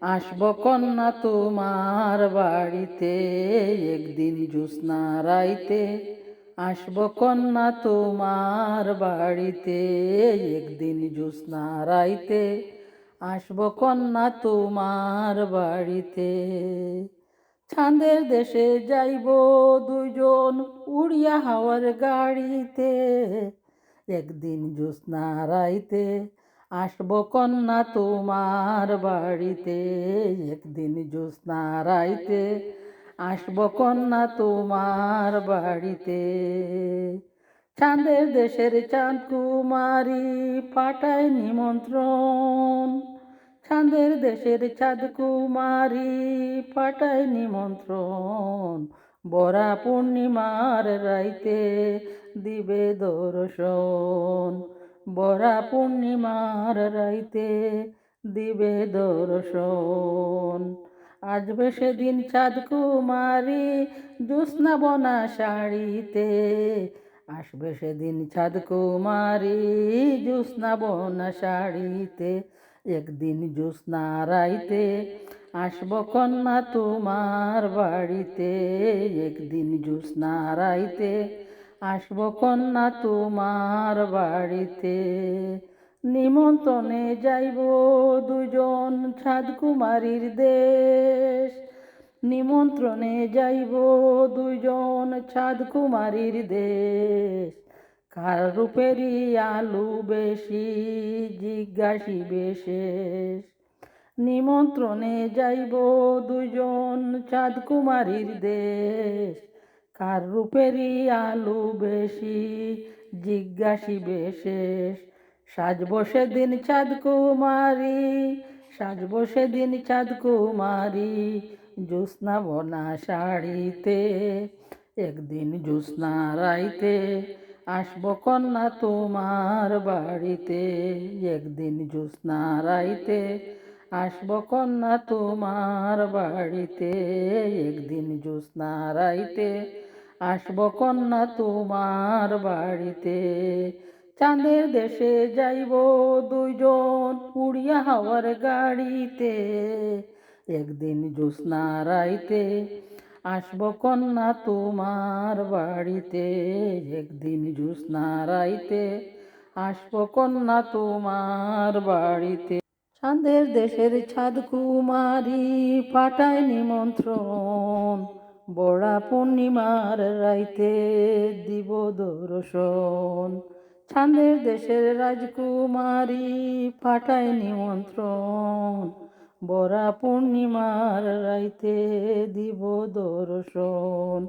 আসব কন্যা তোমার বাড়িতে, একদিন জ্যোৎস্না রাইতে। আসব কন্যা তোমার বাড়িতে, একদিন জ্যোৎস্না রাইতে। আসব কন্যা তোমার বাড়িতে। চাঁদের দেশে যাইব দুজন, উড়িয়া হাওয়ার গাড়িতে। একদিন জ্যোৎস্না রাইতে আসব কন্যা তোমার বাড়িতে। একদিন জ্যোৎস্না রাইতে আসব কন্যা তোমার বাড়িতে। চাঁদের দেশের চাঁদ কুমারী পাঠায় নিমন্ত্রণ। চাঁদের দেশের চাঁদ কুমারী পাঠায় নিমন্ত্রণ। বরা পূর্ণিমার রাইতে দিবে দর্শন। বরা পূর্ণিমার রাইতে দিবে দর্শন। আসবে সেদিন চাঁদ কুমারী জ্যোৎস্না বনা শাড়িতে। আসবে সেদিন চাঁদ কুমারী জ্যোৎস্না বনা শাড়িতে। একদিন জ্যোৎস্না রাইতে আসব কন্যা তোমার বাড়িতে। একদিন জ্যোৎস্না রাইতে আসব কন্যা তোমার বাড়িতে। নিমন্ত্রণে যাইব দুজন চাঁদ কুমারীর দেশ। নিমন্ত্রণে যাইব দুজন চাঁদ কুমারীর দেশ। কার রূপেরই আলু বেশি জিজ্ঞাসিবে শেষ। নিমন্ত্রণে যাইব দুজন চাঁদ কুমারীর দেশ। কার রূপেরই আলু বেশি জিজ্ঞাসিবে শেষ। সাজব সেদিন চাঁদ কুমারী, সাজব সেদিন চাঁদ কুমারী জ্যোৎস্না বনা শাড়িতে। একদিন জ্যোৎস্না রাইতে আসব কন্যা তোমার বাড়িতে। একদিন জ্যোৎস্না রাইতে আসব কন্যা তোমার বাড়িতে। একদিন জ্যোৎস্না রাইতে আসব কন্যা তোমার বাড়িতে। চাঁদের দেশে যাইব দুইজন উড়িয়া হাওয়ার গাড়িতে। একদিন জ্যোৎস্না রাইতে আসব কন্যা তোমার বাড়িতে। একদিন জ্যোৎস্না রাইতে আসব কন্যা তোমার বাড়িতে। চাঁদের দেশের চাঁদ কুমারী পাঠায় নিমন্ত্রণ। বড়া পূর্ণিমার রাইতে দিব দর্শন। চাঁদের দেশের রাজকুমারী পাঠায় নিমন্ত্রণ। বড়া পূর্ণিমার রাইতে দিব দর্শন।